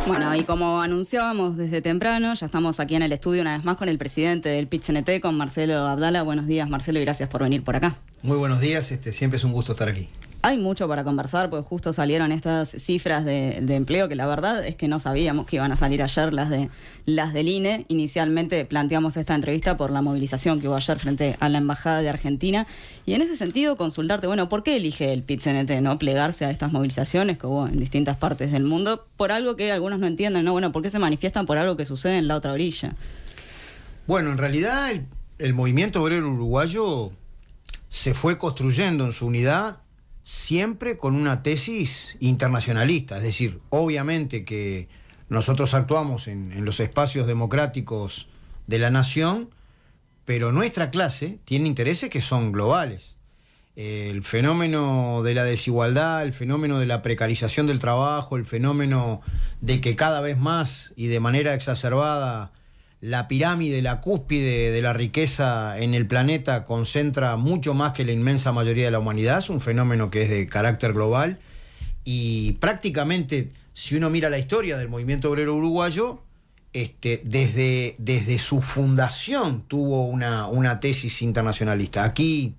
Bueno, y como anunciábamos desde temprano, ya estamos aquí en el estudio una vez más con el presidente del PIT-CNT, con Marcelo Abdala. Buenos días, Marcelo, y gracias por venir por acá. Muy buenos días, siempre es un gusto estar aquí. Hay mucho para conversar, pues justo salieron estas cifras de empleo que la verdad es que no sabíamos que iban a salir ayer las del INE. Inicialmente planteamos esta entrevista por la movilización que hubo ayer frente a la Embajada de Argentina. Y en ese sentido, consultarte, bueno, ¿por qué elige el PIT-CNT, no plegarse a estas movilizaciones que hubo en distintas partes del mundo? Por algo que algunos no entienden, ¿no? Bueno, ¿por qué se manifiestan por algo que sucede en la otra orilla? Bueno, en realidad el movimiento obrero uruguayo se fue construyendo en su unidad siempre con una tesis internacionalista, es decir, obviamente que nosotros actuamos en los espacios democráticos de la nación, pero nuestra clase tiene intereses que son globales. El fenómeno de la desigualdad, el fenómeno de la precarización del trabajo, el fenómeno de que cada vez más y de manera exacerbada la pirámide, la cúspide de la riqueza en el planeta concentra mucho más que la inmensa mayoría de la humanidad. Es un fenómeno que es de carácter global y prácticamente, si uno mira la historia del movimiento obrero uruguayo, desde su fundación tuvo una tesis internacionalista. Aquí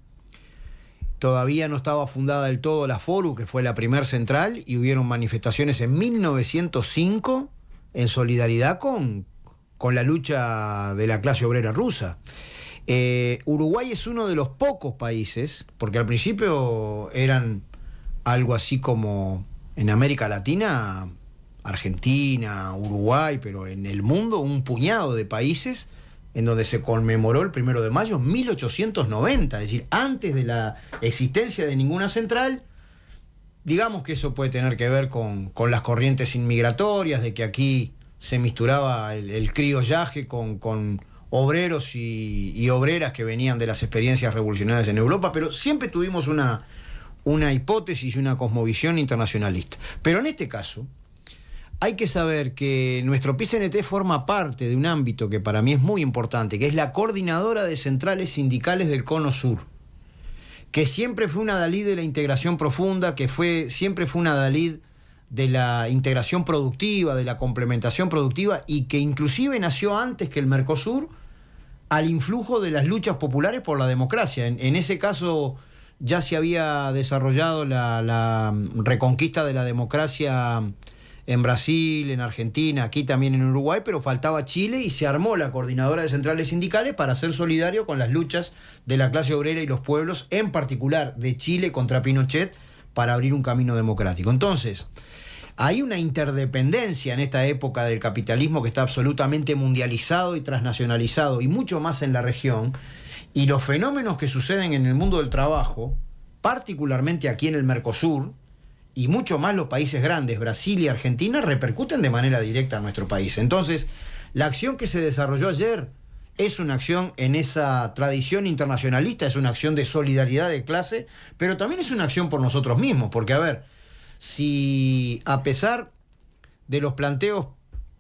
todavía no estaba fundada del todo la FORU, que fue la primer central, y hubieron manifestaciones en 1905 en solidaridad con la lucha de la clase obrera rusa. Uruguay es uno de los pocos países, porque al principio eran algo así como en América Latina, Argentina, Uruguay, pero en el mundo un puñado de países en donde se conmemoró el 1 de mayo 1890, es decir, antes de la existencia de ninguna central. Digamos que eso puede tener que ver con las corrientes inmigratorias, de que aquí se misturaba el criollaje con obreros y obreras que venían de las experiencias revolucionarias en Europa, pero siempre tuvimos una hipótesis y una cosmovisión internacionalista. Pero en este caso, hay que saber que nuestro PIT-CNT forma parte de un ámbito que para mí es muy importante, que es la coordinadora de centrales sindicales del Cono Sur, que siempre fue una adalid de la integración profunda, que siempre fue una adalid de la integración productiva, de la complementación productiva, y que inclusive nació antes que el Mercosur al influjo de las luchas populares por la democracia. En ese caso ya se había desarrollado la reconquista de la democracia en Brasil, en Argentina, aquí también en Uruguay, pero faltaba Chile y se armó la coordinadora de centrales sindicales para ser solidario con las luchas de la clase obrera y los pueblos, en particular de Chile contra Pinochet, para abrir un camino democrático. Entonces, hay una interdependencia en esta época del capitalismo que está absolutamente mundializado y transnacionalizado, y mucho más en la región, y los fenómenos que suceden en el mundo del trabajo, particularmente aquí en el Mercosur, y mucho más los países grandes, Brasil y Argentina, repercuten de manera directa a nuestro país. Entonces, la acción que se desarrolló ayer es una acción en esa tradición internacionalista, es una acción de solidaridad de clase, pero también es una acción por nosotros mismos, porque a ver, si a pesar de los planteos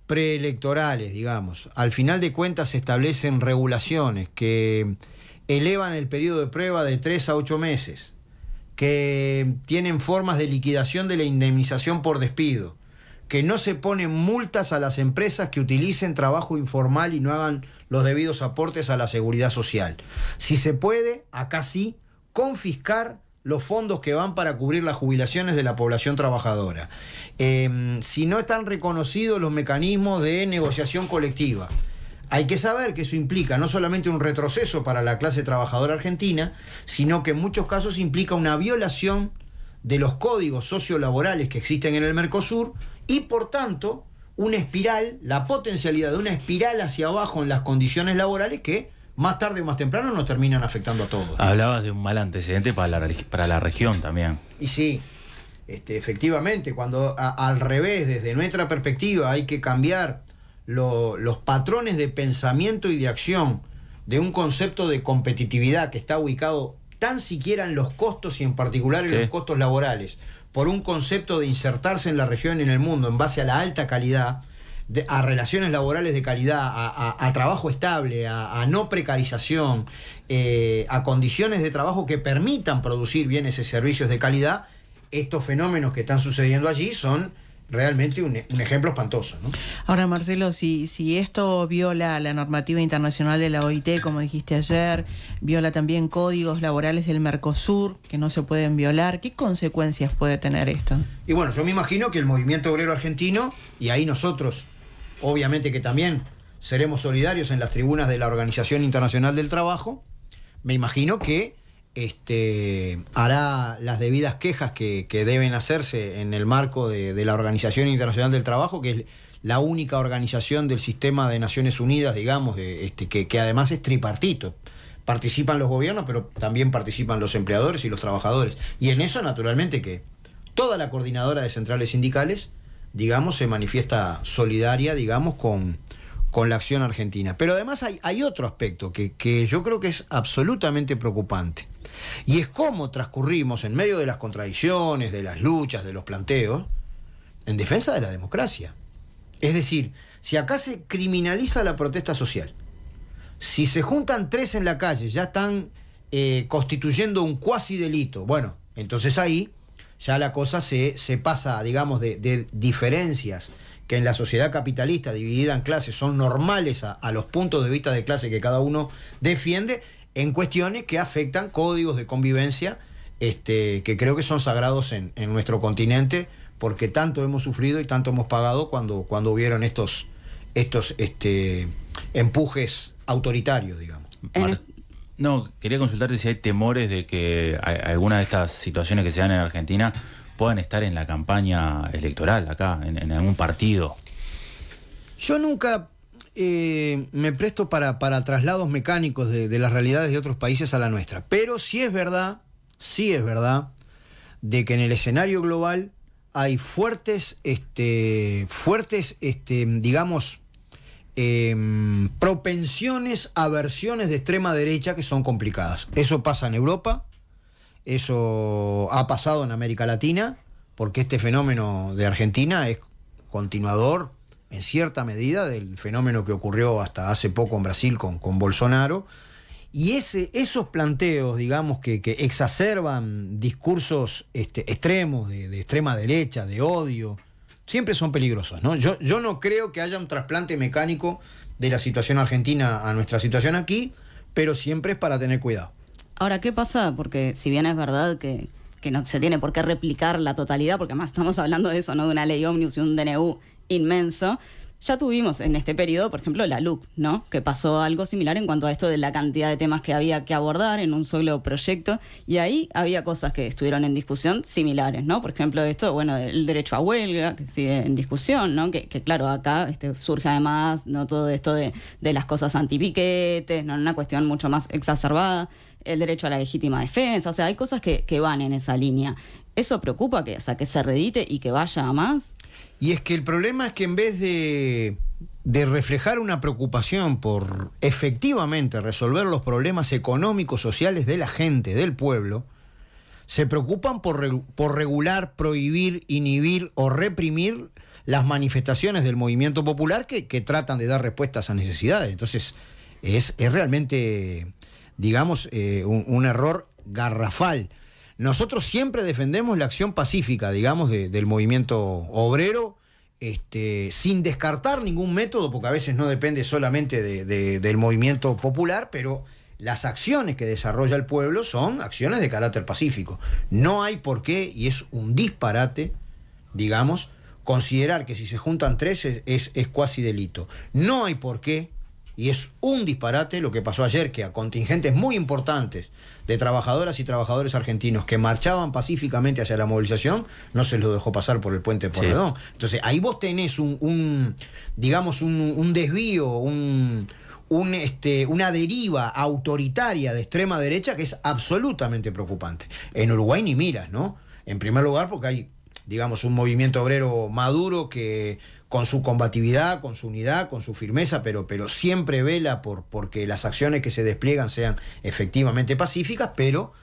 preelectorales, digamos, al final de cuentas se establecen regulaciones que elevan el periodo de prueba de 3 a 8 meses, que tienen formas de liquidación de la indemnización por despido, que no se ponen multas a las empresas que utilicen trabajo informal y no hagan los debidos aportes a la seguridad social. Si se puede, acá sí, confiscar los fondos que van para cubrir las jubilaciones de la población trabajadora. Si no están reconocidos los mecanismos de negociación colectiva. Hay que saber que eso implica no solamente un retroceso para la clase trabajadora argentina, sino que en muchos casos implica una violación de los códigos sociolaborales que existen en el Mercosur y, por tanto, una espiral, la potencialidad de una espiral hacia abajo en las condiciones laborales que más tarde o más temprano nos terminan afectando a todos. Hablabas de un mal antecedente para la región también. Y sí, efectivamente, cuando al revés, desde nuestra perspectiva, hay que cambiar los patrones de pensamiento y de acción de un concepto de competitividad que está ubicado tan siquiera en los costos y en particular en los costos laborales, por un concepto de insertarse en la región y en el mundo en base a la alta calidad, a relaciones laborales de calidad, a trabajo estable, a no precarización, a condiciones de trabajo que permitan producir bienes y servicios de calidad. Estos fenómenos que están sucediendo allí son realmente un ejemplo espantoso, ¿no? Ahora, Marcelo, si esto viola la normativa internacional de la OIT, como dijiste ayer, viola también códigos laborales del Mercosur, que no se pueden violar, ¿qué consecuencias puede tener esto? Y bueno, yo me imagino que el movimiento obrero argentino, y ahí nosotros, obviamente que también seremos solidarios en las tribunas de la Organización Internacional del Trabajo, me imagino que hará las debidas quejas que deben hacerse en el marco de la Organización Internacional del Trabajo, que es la única organización del sistema de Naciones Unidas, digamos, que además es tripartito. Participan los gobiernos, pero también participan los empleadores y los trabajadores. Y en eso, naturalmente, que toda la coordinadora de centrales sindicales, digamos, se manifiesta solidaria, digamos, con la acción argentina. Pero además hay otro aspecto que yo creo que es absolutamente preocupante. Y es cómo transcurrimos en medio de las contradicciones, de las luchas, de los planteos, en defensa de la democracia. Es decir, si acá se criminaliza la protesta social, si se juntan 3 en la calle, ya están constituyendo un cuasi delito. Bueno, entonces ahí ya la cosa se pasa, digamos, de diferencias que en la sociedad capitalista dividida en clases son normales a los puntos de vista de clase que cada uno defiende, en cuestiones que afectan códigos de convivencia que creo que son sagrados en nuestro continente, porque tanto hemos sufrido y tanto hemos pagado cuando hubieron estos empujes autoritarios, digamos. No, quería consultarte si hay temores de que algunas de estas situaciones que se dan en Argentina puedan estar en la campaña electoral acá, en algún partido. Yo nunca me presto para traslados mecánicos de las realidades de otros países a la nuestra, pero sí es verdad de que en el escenario global hay fuertes digamos, propensiones, aversiones de extrema derecha que son complicadas. Eso pasa en Europa, eso ha pasado en América Latina, porque este fenómeno de Argentina es continuador en cierta medida del fenómeno que ocurrió hasta hace poco en Brasil con Bolsonaro. Y esos planteos, digamos, que exacerban discursos extremos, de extrema derecha, de odio, siempre son peligrosos, ¿no? Yo no creo que haya un trasplante mecánico de la situación argentina a nuestra situación aquí, pero siempre es para tener cuidado. Ahora, ¿qué pasa? Porque si bien es verdad que no se tiene por qué replicar la totalidad, porque además estamos hablando de eso, ¿no? De una ley ómnibus y un DNU inmenso. Ya tuvimos en este periodo, por ejemplo, la LUC, ¿no? Que pasó algo similar en cuanto a esto de la cantidad de temas que había que abordar en un solo proyecto, y ahí había cosas que estuvieron en discusión similares, ¿no? Por ejemplo, esto, bueno, el derecho a huelga, que sigue en discusión, ¿no? Que claro, acá surge además, ¿no? Todo esto de las cosas antipiquetes, ¿no? Una cuestión mucho más exacerbada, el derecho a la legítima defensa, o sea, hay cosas que van en esa línea. ¿Eso preocupa que se redite y que vaya a más? Y es que el problema es que en vez de reflejar una preocupación por efectivamente resolver los problemas económicos, sociales de la gente, del pueblo, se preocupan por regular, prohibir, inhibir o reprimir las manifestaciones del movimiento popular que tratan de dar respuesta a esas necesidades. Entonces, es realmente, digamos, un error garrafal. Nosotros siempre defendemos la acción pacífica, digamos, del movimiento obrero, sin descartar ningún método, porque a veces no depende solamente del movimiento popular, pero las acciones que desarrolla el pueblo son acciones de carácter pacífico. No hay por qué, y es un disparate, digamos, considerar que si se juntan 3 es cuasi delito. No hay por qué, y es un disparate lo que pasó ayer, que a contingentes muy importantes de trabajadoras y trabajadores argentinos que marchaban pacíficamente hacia la movilización, no se los dejó pasar por el puente de Porredón. Sí. Entonces, ahí vos tenés un desvío, una deriva autoritaria de extrema derecha que es absolutamente preocupante. En Uruguay ni miras, ¿no? En primer lugar porque hay, digamos, un movimiento obrero maduro que con su combatividad, con su unidad, con su firmeza, pero siempre vela porque las acciones que se despliegan sean efectivamente pacíficas, pero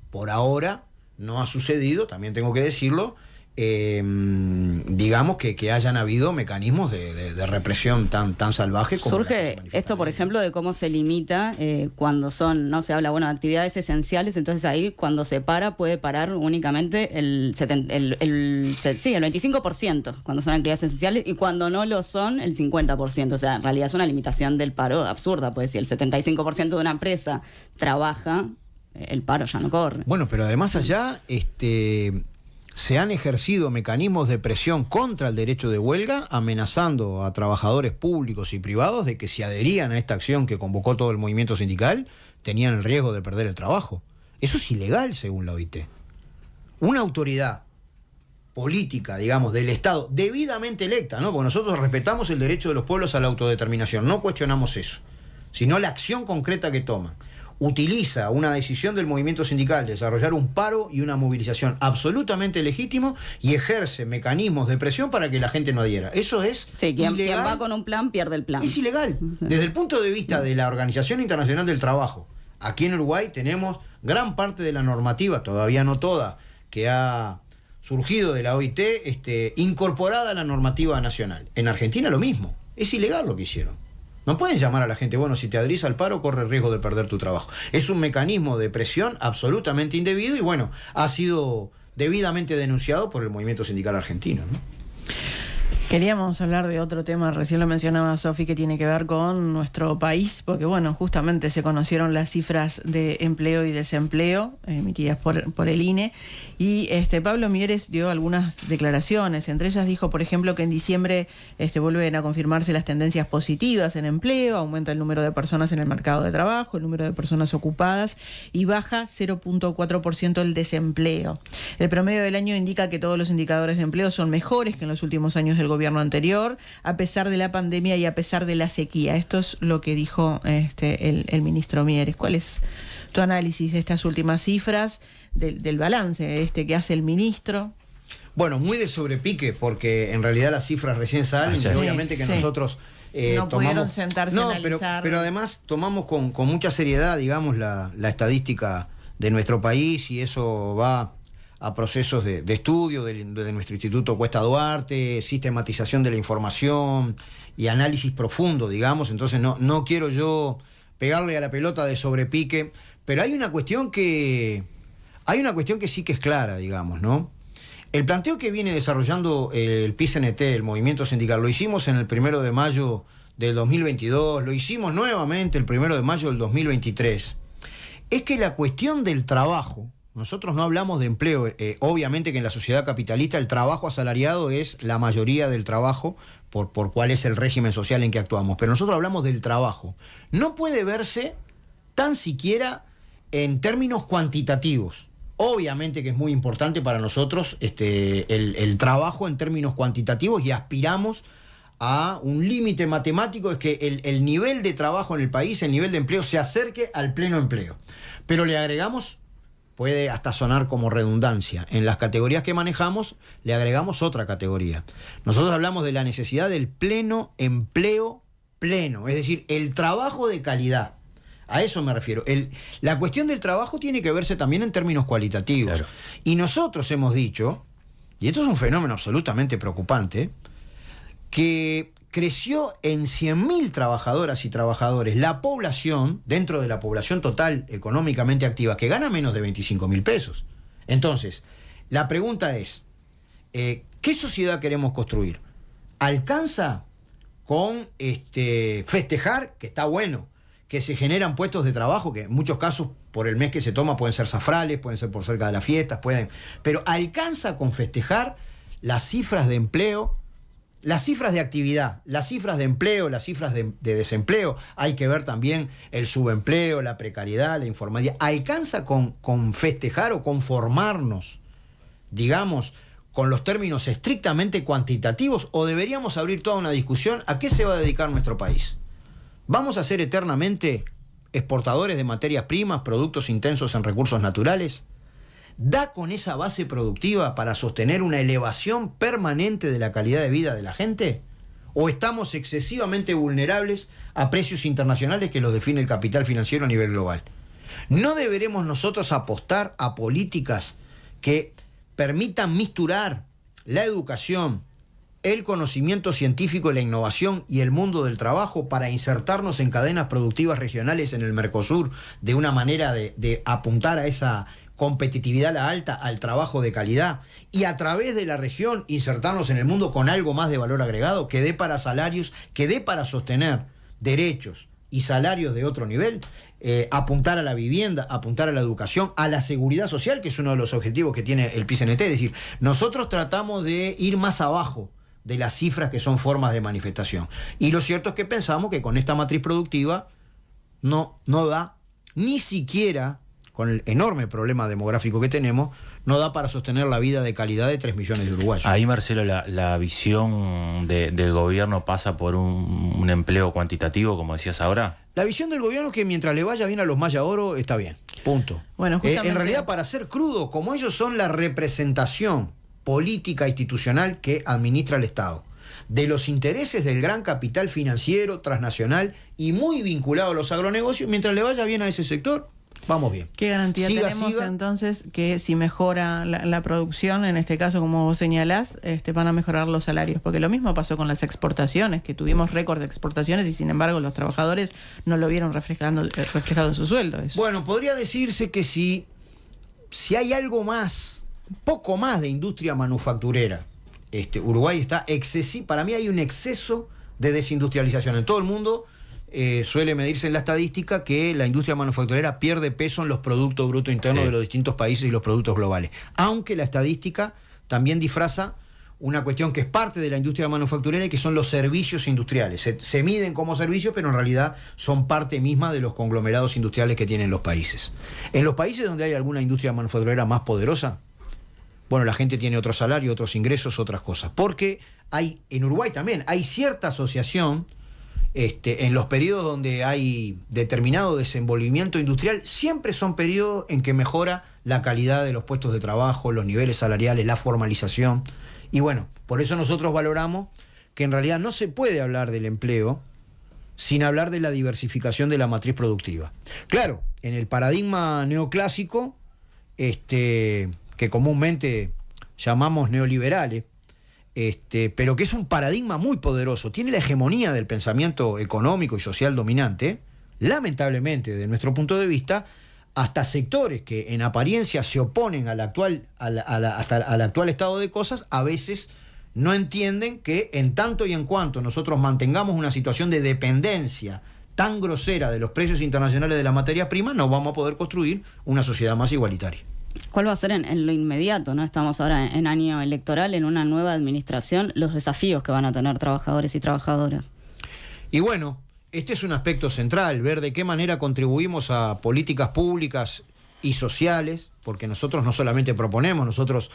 por ahora no ha sucedido, también tengo que decirlo, digamos que hayan habido mecanismos de represión tan salvaje como surge esto, por ejemplo, de cómo se limita cuando no se habla, de actividades esenciales, entonces ahí cuando se puede parar únicamente el 25% cuando son actividades esenciales, y cuando no lo son, el 50%. O sea, en realidad es una limitación del paro absurda, pues si el 75% de una empresa trabaja, el paro ya no corre. Bueno, pero además allá se han ejercido mecanismos de presión contra el derecho de huelga, amenazando a trabajadores públicos y privados de que si adherían a esta acción que convocó todo el movimiento sindical, tenían el riesgo de perder el trabajo. Eso es ilegal según la OIT. Una autoridad política, digamos, del Estado, debidamente electa, ¿no? Porque nosotros respetamos el derecho de los pueblos a la autodeterminación, no cuestionamos eso, sino la acción concreta que toman. Utiliza una decisión del movimiento sindical de desarrollar un paro y una movilización absolutamente legítimo y ejerce mecanismos de presión para que la gente no adhiera. Eso es ilegal. Quien va con un plan pierde el plan. Es ilegal. Desde el punto de vista de la Organización Internacional del Trabajo, aquí en Uruguay tenemos gran parte de la normativa, todavía no toda, que ha surgido de la OIT, incorporada a la normativa nacional. En Argentina lo mismo. Es ilegal lo que hicieron. No pueden llamar a la gente, bueno, si te adherís al paro, corre el riesgo de perder tu trabajo. Es un mecanismo de presión absolutamente indebido y, bueno, ha sido debidamente denunciado por el movimiento sindical argentino, ¿no? Queríamos hablar de otro tema, recién lo mencionaba Sofi, que tiene que ver con nuestro país, porque bueno, justamente se conocieron las cifras de empleo y desempleo emitidas por el INE, y Pablo Mieres dio algunas declaraciones, entre ellas dijo, por ejemplo, que en diciembre vuelven a confirmarse las tendencias positivas en empleo, aumenta el número de personas en el mercado de trabajo, el número de personas ocupadas, y baja 0.4% el desempleo. El promedio del año indica que todos los indicadores de empleo son mejores que en los últimos años del gobierno anterior, a pesar de la pandemia y a pesar de la sequía. Esto es lo que dijo el ministro Mieres. ¿Cuál es tu análisis de estas últimas cifras, del balance que hace el ministro? Bueno, muy de sobrepique, porque en realidad las cifras recién salen, y obviamente que nosotros no pudieron sentarse a analizar. Pero además tomamos con mucha seriedad, digamos, la estadística de nuestro país, y eso va a procesos de estudio de nuestro Instituto Cuesta Duarte, sistematización de la información y análisis profundo, digamos. Entonces no quiero yo pegarle a la pelota de sobrepique, pero hay una cuestión que sí que es clara, digamos, ¿no? El planteo que viene desarrollando el PICNT, el movimiento sindical, lo hicimos en el 1 de mayo del 2022, lo hicimos nuevamente el 1 de mayo del 2023, es que la cuestión del trabajo, nosotros no hablamos de empleo, obviamente que en la sociedad capitalista el trabajo asalariado es la mayoría del trabajo por cuál es el régimen social en que actuamos, pero nosotros hablamos del trabajo. No puede verse tan siquiera en términos cuantitativos. Obviamente que es muy importante para nosotros el trabajo en términos cuantitativos, y aspiramos a un límite matemático, es que el nivel de trabajo en el país, el nivel de empleo, se acerque al pleno empleo. Pero le agregamos, puede hasta sonar como redundancia, en las categorías que manejamos le agregamos otra categoría. Nosotros hablamos de la necesidad del pleno empleo pleno, es decir, el trabajo de calidad. A eso me refiero. La cuestión del trabajo tiene que verse también en términos cualitativos. Claro. Y nosotros hemos dicho, y esto es un fenómeno absolutamente preocupante, que creció en 100.000 trabajadoras y trabajadores la población, dentro de la población total económicamente activa, que gana menos de 25.000 pesos. Entonces, la pregunta es, ¿qué sociedad queremos construir? ¿Alcanza con festejar, que está bueno, que se generan puestos de trabajo, que en muchos casos por el mes que se toma pueden ser zafrales, pueden ser por cerca de las fiestas, pero alcanza con festejar las cifras de empleo, las cifras de actividad, las cifras de empleo, las cifras de desempleo? Hay que ver también el subempleo, la precariedad, la informalidad. ¿Alcanza con festejar o conformarnos, digamos, con los términos estrictamente cuantitativos, o deberíamos abrir toda una discusión a qué se va a dedicar nuestro país? ¿Vamos a ser eternamente exportadores de materias primas, productos intensos en recursos naturales? ¿Da con esa base productiva para sostener una elevación permanente de la calidad de vida de la gente? ¿O estamos excesivamente vulnerables a precios internacionales que los define el capital financiero a nivel global? ¿No deberemos nosotros apostar a políticas que permitan misturar la educación, el conocimiento científico, la innovación y el mundo del trabajo para insertarnos en cadenas productivas regionales en el Mercosur de una manera de apuntar a esa competitividad a la alta, al trabajo de calidad, y a través de la región insertarnos en el mundo con algo más de valor agregado, que dé para salarios, que dé para sostener derechos y salarios de otro nivel, apuntar a la vivienda, apuntar a la educación, a la seguridad social, que es uno de los objetivos que tiene el PICNT. Es decir, nosotros tratamos de ir más abajo de las cifras que son formas de manifestación. Y lo cierto es que pensamos que con esta matriz productiva no da ni siquiera, con el enorme problema demográfico que tenemos, no da para sostener la vida de calidad de 3 millones de uruguayos. Ahí, Marcelo, la visión del gobierno pasa por un empleo cuantitativo, como decías ahora. La visión del gobierno es que mientras le vaya bien a los Maya Oro, está bien. Punto. Bueno, justamente... en realidad, para ser crudo, como ellos son la representación política institucional que administra el Estado, de los intereses del gran capital financiero, transnacional y muy vinculado a los agronegocios, mientras le vaya bien a ese sector, vamos bien. ¿Qué garantía tenemos entonces que si mejora la producción, en este caso como vos señalás, van a mejorar los salarios? Porque lo mismo pasó con las exportaciones, que tuvimos récord de exportaciones y sin embargo los trabajadores no lo vieron reflejado en su sueldo. Eso. Bueno, podría decirse que si hay algo más, un poco más de industria manufacturera, Uruguay está para mí hay un exceso de desindustrialización en todo el mundo. Suele medirse en la estadística que la industria manufacturera pierde peso en los productos brutos internos de los distintos países y los productos globales. Aunque la estadística también disfraza una cuestión que es parte de la industria manufacturera y que son los servicios industriales. Se miden como servicios, pero en realidad son parte misma de los conglomerados industriales que tienen los países. En los países donde hay alguna industria manufacturera más poderosa, bueno, la gente tiene otro salario, otros ingresos, otras cosas. Porque en Uruguay también hay cierta asociación. En los periodos donde hay determinado desenvolvimiento industrial, siempre son periodos en que mejora la calidad de los puestos de trabajo, los niveles salariales, la formalización. Y bueno, por eso nosotros valoramos que en realidad no se puede hablar del empleo sin hablar de la diversificación de la matriz productiva. Claro, en el paradigma neoclásico, que comúnmente llamamos neoliberales, pero que es un paradigma muy poderoso, tiene la hegemonía del pensamiento económico y social dominante, lamentablemente, de nuestro punto de vista, hasta sectores que en apariencia se oponen al actual estado de cosas, a veces no entienden que en tanto y en cuanto nosotros mantengamos una situación de dependencia tan grosera de los precios internacionales de la materia prima, no vamos a poder construir una sociedad más igualitaria. ¿Cuál va a ser en lo inmediato? ¿No? Estamos ahora en año electoral, en una nueva administración, los desafíos que van a tener trabajadores y trabajadoras. Y bueno, este es un aspecto central, ver de qué manera contribuimos a políticas públicas y sociales, porque nosotros no solamente proponemos, nosotros,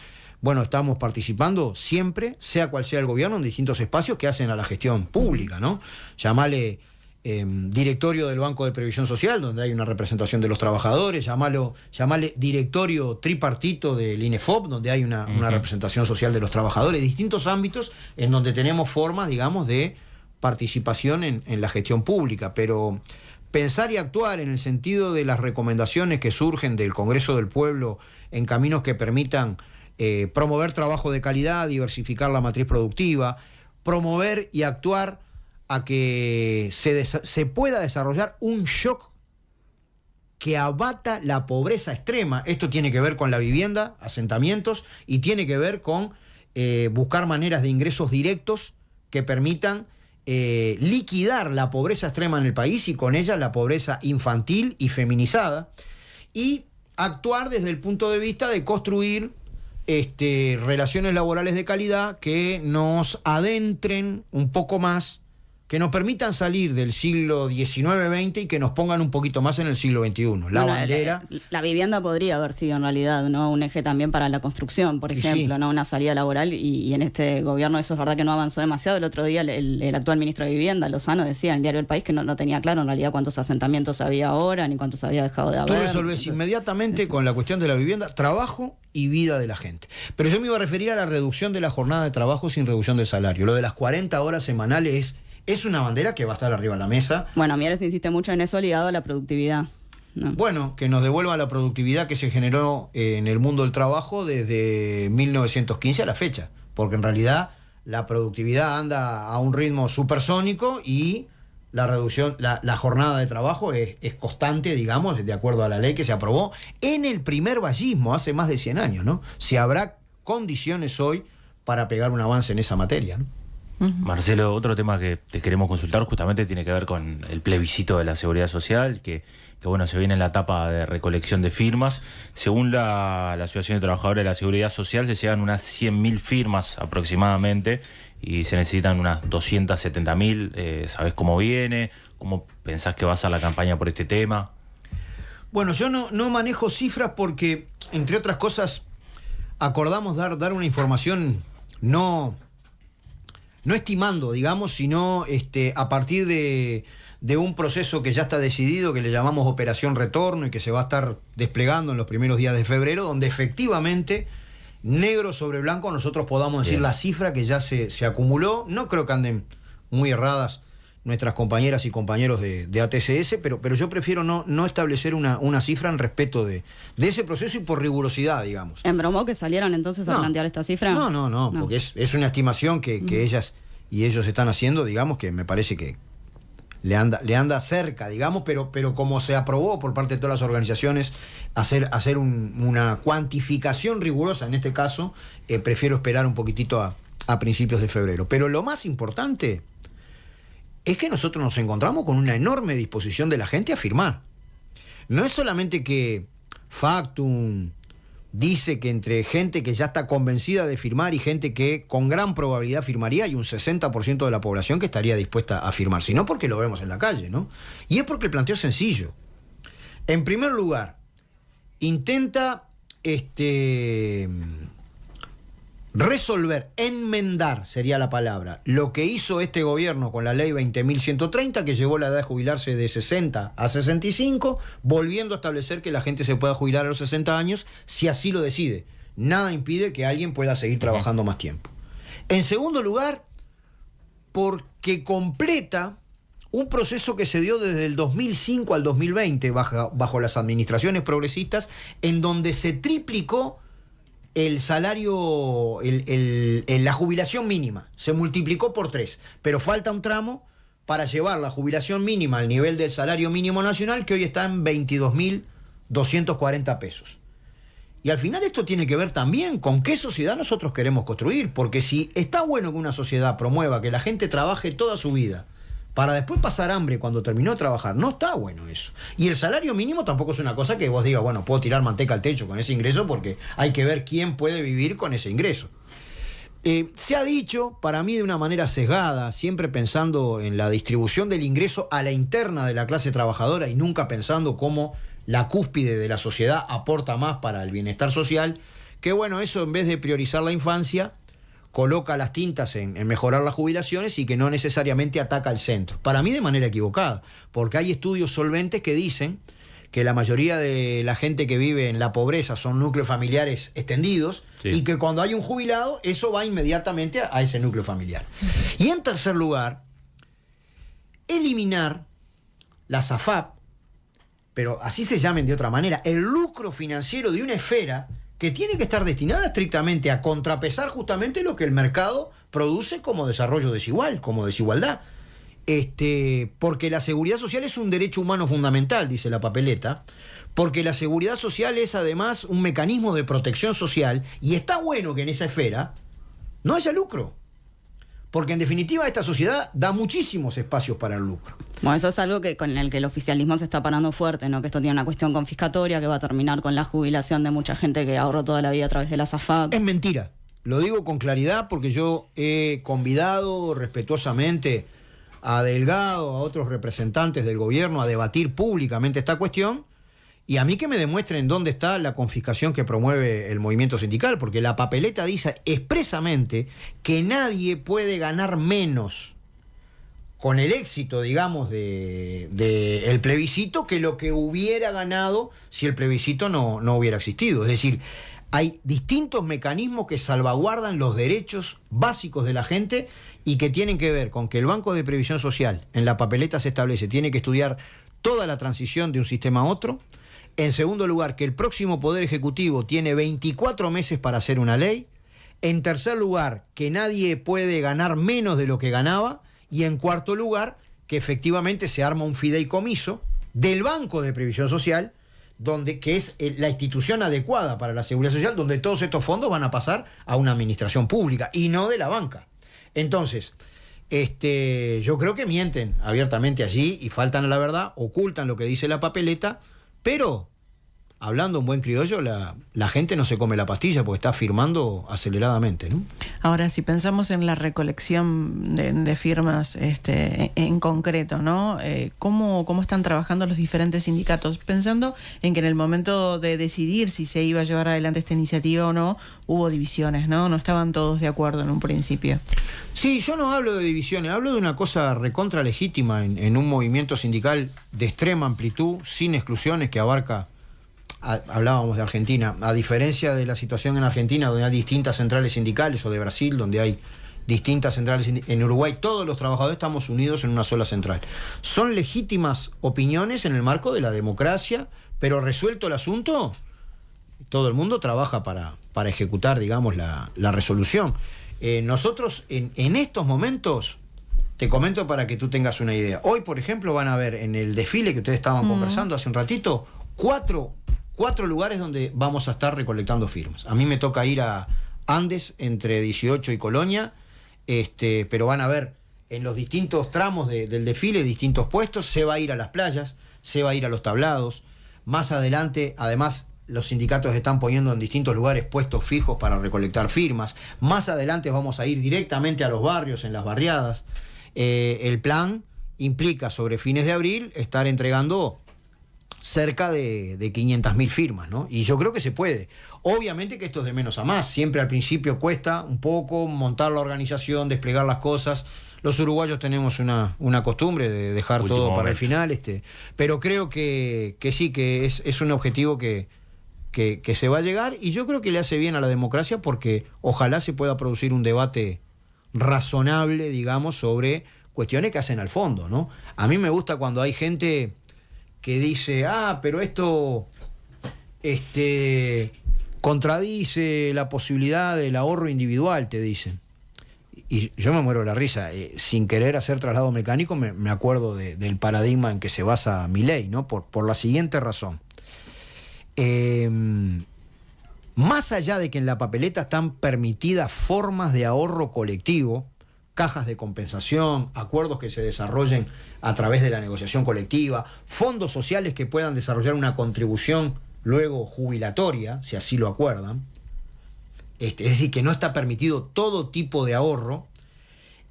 estamos participando siempre, sea cual sea el gobierno, en distintos espacios que hacen a la gestión pública, ¿no? Llamale directorio del Banco de Previsión Social, donde hay una representación de los trabajadores, llamale directorio tripartito del INEFOP, donde hay una representación social de los trabajadores, distintos ámbitos en donde tenemos formas, digamos, de participación en la gestión pública, pero pensar y actuar en el sentido de las recomendaciones que surgen del Congreso del Pueblo en caminos que permitan promover trabajo de calidad, diversificar la matriz productiva, promover y actuar a que se pueda desarrollar un shock que abata la pobreza extrema. Esto tiene que ver con la vivienda, asentamientos, y tiene que ver con buscar maneras de ingresos directos que permitan liquidar la pobreza extrema en el país y con ella la pobreza infantil y feminizada, y actuar desde el punto de vista de construir relaciones laborales de calidad que nos adentren un poco más, que nos permitan salir del siglo XIX-XX y que nos pongan un poquito más en el siglo XXI. La vivienda podría haber sido en realidad, ¿no?, un eje también para la construcción, por ejemplo, ¿no?, una salida laboral, y en este gobierno eso es verdad que no avanzó demasiado. El otro día el actual ministro de Vivienda, Lozano, decía en el diario El País que no tenía claro en realidad cuántos asentamientos había ahora, ni cuántos había dejado de haber. Tú resolvés inmediatamente con la cuestión de la vivienda, trabajo y vida de la gente. Pero yo me iba a referir a la reducción de la jornada de trabajo sin reducción del salario. Lo de las 40 horas semanales es una bandera que va a estar arriba de la mesa. Bueno, Mieres insiste mucho en eso ligado a la productividad, ¿no? Bueno, que nos devuelva la productividad que se generó en el mundo del trabajo desde 1915 a la fecha. porque en realidad la productividad anda a un ritmo supersónico y la reducción, la jornada de trabajo es constante, digamos, de acuerdo a la ley que se aprobó en el primer vallismo hace más de 100 años, ¿no? Si habrá condiciones hoy para pegar un avance en esa materia, ¿no? Marcelo, otro tema que te queremos consultar justamente tiene que ver con el plebiscito de la Seguridad Social, que bueno, se viene en la etapa de recolección de firmas. Según la Asociación de Trabajadores de la Seguridad Social, se llegan unas 100.000 firmas aproximadamente y se necesitan unas 270.000. ¿Sabés cómo viene? ¿Cómo pensás que va a ser la campaña por este tema? Bueno, yo no manejo cifras porque, entre otras cosas, acordamos dar una información no estimando, digamos, sino a partir de un proceso que ya está decidido, que le llamamos Operación Retorno y que se va a estar desplegando en los primeros días de febrero, donde efectivamente, negro sobre blanco, nosotros podamos decir la cifra que ya se acumuló. No creo que anden muy erradas nuestras compañeras y compañeros de ATCS, pero yo prefiero no establecer una cifra en respeto de ese proceso y por rigurosidad, digamos. ¿Embromó que salieran entonces a plantear esta cifra? No, porque es una estimación que ellas y ellos están haciendo, digamos, que me parece que le anda cerca, digamos, pero como se aprobó por parte de todas las organizaciones hacer una cuantificación rigurosa en este caso, prefiero esperar un poquitito a principios de febrero. Pero lo más importante es que nosotros nos encontramos con una enorme disposición de la gente a firmar. No es solamente que Factum dice que entre gente que ya está convencida de firmar y gente que con gran probabilidad firmaría, hay un 60% de la población que estaría dispuesta a firmar, sino porque lo vemos en la calle, ¿no? Y es porque el planteo es sencillo. En primer lugar, intenta resolver, enmendar sería la palabra, lo que hizo este gobierno con la ley 20.130, que llevó la edad de jubilarse de 60 a 65, volviendo a establecer que la gente se pueda jubilar a los 60 años si así lo decide. Nada impide que alguien pueda seguir trabajando más tiempo. En segundo lugar, porque completa un proceso que se dio desde el 2005 al 2020 bajo las administraciones progresistas, en donde se triplicó el salario, la jubilación mínima, se multiplicó por 3, pero falta un tramo para llevar la jubilación mínima al nivel del salario mínimo nacional, que hoy está en 22.240 pesos. Y al final esto tiene que ver también con qué sociedad nosotros queremos construir, porque si está bueno que una sociedad promueva que la gente trabaje toda su vida para después pasar hambre cuando terminó de trabajar, no está bueno eso. Y el salario mínimo tampoco es una cosa que vos digas, bueno, puedo tirar manteca al techo con ese ingreso, porque hay que ver quién puede vivir con ese ingreso. Se ha dicho, para mí de una manera sesgada, siempre pensando en la distribución del ingreso a la interna de la clase trabajadora y nunca pensando cómo la cúspide de la sociedad aporta más para el bienestar social, que bueno, eso en vez de priorizar la infancia, coloca las tintas en mejorar las jubilaciones y que no necesariamente ataca al centro. Para mí de manera equivocada, porque hay estudios solventes que dicen que la mayoría de la gente que vive en la pobreza son núcleos familiares extendidos, sí, y que cuando hay un jubilado, eso va inmediatamente a ese núcleo familiar. Y en tercer lugar, eliminar la SAFAP, pero así se llamen de otra manera, el lucro financiero de una esfera que tiene que estar destinada estrictamente a contrapesar justamente lo que el mercado produce como desarrollo desigual, como desigualdad. Porque la seguridad social es un derecho humano fundamental, dice la papeleta, porque la seguridad social es además un mecanismo de protección social, y está bueno que en esa esfera no haya lucro, porque en definitiva esta sociedad da muchísimos espacios para el lucro. Bueno, eso es algo con el que el oficialismo se está parando fuerte, ¿no? Que esto tiene una cuestión confiscatoria que va a terminar con la jubilación de mucha gente que ahorró toda la vida a través de la SAFAP. Es mentira, lo digo con claridad porque yo he convidado respetuosamente a Delgado, a otros representantes del gobierno a debatir públicamente esta cuestión, y a mí que me demuestren dónde está la confiscación que promueve el movimiento sindical, porque la papeleta dice expresamente que nadie puede ganar menos con el éxito, digamos, de el plebiscito que lo que hubiera ganado si el plebiscito no hubiera existido. Es decir, hay distintos mecanismos que salvaguardan los derechos básicos de la gente y que tienen que ver con que el Banco de Previsión Social, en la papeleta se establece, tiene que estudiar toda la transición de un sistema a otro. En segundo lugar, que el próximo Poder Ejecutivo tiene 24 meses para hacer una ley. En tercer lugar, que nadie puede ganar menos de lo que ganaba. Y en cuarto lugar, que efectivamente se arma un fideicomiso del Banco de Previsión Social, que es la institución adecuada para la seguridad social, donde todos estos fondos van a pasar a una administración pública y no de la banca. Entonces, yo creo que mienten abiertamente allí y faltan a la verdad, ocultan lo que dice la papeleta, pero hablando un buen criollo, la gente no se come la pastilla porque está firmando aceleradamente, ¿no? Ahora, si pensamos en la recolección de firmas en concreto, ¿no? ¿Cómo están trabajando los diferentes sindicatos? Pensando en que en el momento de decidir si se iba a llevar adelante esta iniciativa o no, hubo divisiones, ¿no? No estaban todos de acuerdo en un principio. Sí, yo no hablo de divisiones, hablo de una cosa recontra legítima en un movimiento sindical de extrema amplitud, sin exclusiones, que abarca... Hablábamos de Argentina, a diferencia de la situación en Argentina, donde hay distintas centrales sindicales, o de Brasil, donde hay distintas centrales en Uruguay, todos los trabajadores estamos unidos en una sola central. Son legítimas opiniones en el marco de la democracia, pero resuelto el asunto, todo el mundo trabaja para ejecutar, digamos, la resolución. Nosotros en estos momentos, te comento para que tú tengas una idea, hoy por ejemplo van a ver en el desfile que ustedes estaban conversando hace un ratito, cuatro lugares donde vamos a estar recolectando firmas. A mí me toca ir a Andes, entre 18 y Colonia, pero van a ver en los distintos tramos del desfile, distintos puestos. Se va a ir a las playas, se va a ir a los tablados. Más adelante, además, los sindicatos están poniendo en distintos lugares puestos fijos para recolectar firmas. Más adelante vamos a ir directamente a los barrios, en las barriadas. El plan implica, sobre fines de abril, estar entregando cerca de 500.000 firmas, ¿no? Y yo creo que se puede. Obviamente que esto es de menos a más. Siempre al principio cuesta un poco montar la organización, desplegar las cosas. Los uruguayos tenemos una costumbre de dejar Último todo para momento. el final. Pero creo que sí, que es un objetivo que se va a llegar, y yo creo que le hace bien a la democracia, porque ojalá se pueda producir un debate razonable, digamos, sobre cuestiones que hacen al fondo, ¿no? A mí me gusta cuando hay gente que dice, pero esto contradice la posibilidad del ahorro individual, te dicen. Y yo me muero de la risa. Sin querer hacer traslado mecánico, me acuerdo del paradigma en que se basa Milei, ¿no? Por la siguiente razón. Más allá de que en la papeleta están permitidas formas de ahorro colectivo, cajas de compensación, acuerdos que se desarrollen a través de la negociación colectiva, fondos sociales que puedan desarrollar una contribución luego jubilatoria, si así lo acuerdan, es decir, que no está permitido todo tipo de ahorro.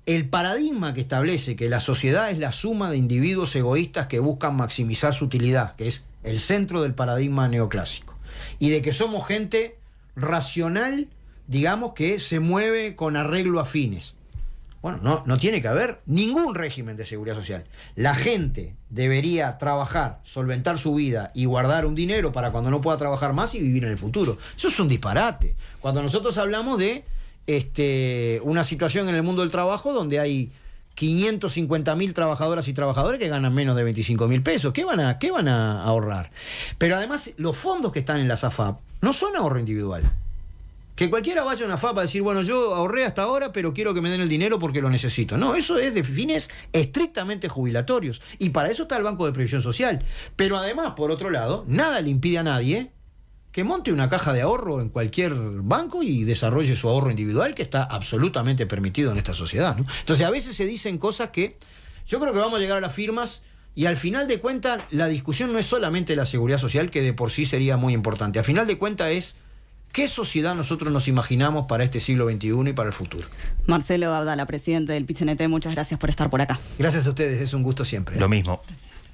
El paradigma que establece que la sociedad es la suma de individuos egoístas que buscan maximizar su utilidad, que es el centro del paradigma neoclásico, y de que somos gente racional, digamos, que se mueve con arreglo a fines. Bueno, no tiene que haber ningún régimen de seguridad social. La gente debería trabajar, solventar su vida y guardar un dinero para cuando no pueda trabajar más y vivir en el futuro. Eso es un disparate. Cuando nosotros hablamos de una situación en el mundo del trabajo donde hay 550.000 trabajadoras y trabajadores que ganan menos de 25.000 pesos, ¿qué van a ahorrar? Pero además, los fondos que están en la AFAP no son ahorro individual. Que cualquiera vaya a una AFAP a decir, bueno, yo ahorré hasta ahora, pero quiero que me den el dinero porque lo necesito. No, eso es de fines estrictamente jubilatorios. Y para eso está el Banco de Previsión Social. Pero además, por otro lado, nada le impide a nadie que monte una caja de ahorro en cualquier banco y desarrolle su ahorro individual, que está absolutamente permitido en esta sociedad, ¿no? Entonces, a veces se dicen cosas que yo creo que vamos a llegar a las firmas, y al final de cuentas, la discusión no es solamente la seguridad social, que de por sí sería muy importante. Al final de cuentas es ¿qué sociedad nosotros nos imaginamos para este siglo XXI y para el futuro? Marcelo Abdala, presidente del PIT-CNT, muchas gracias por estar por acá. Gracias a ustedes, es un gusto siempre. Lo mismo. Gracias.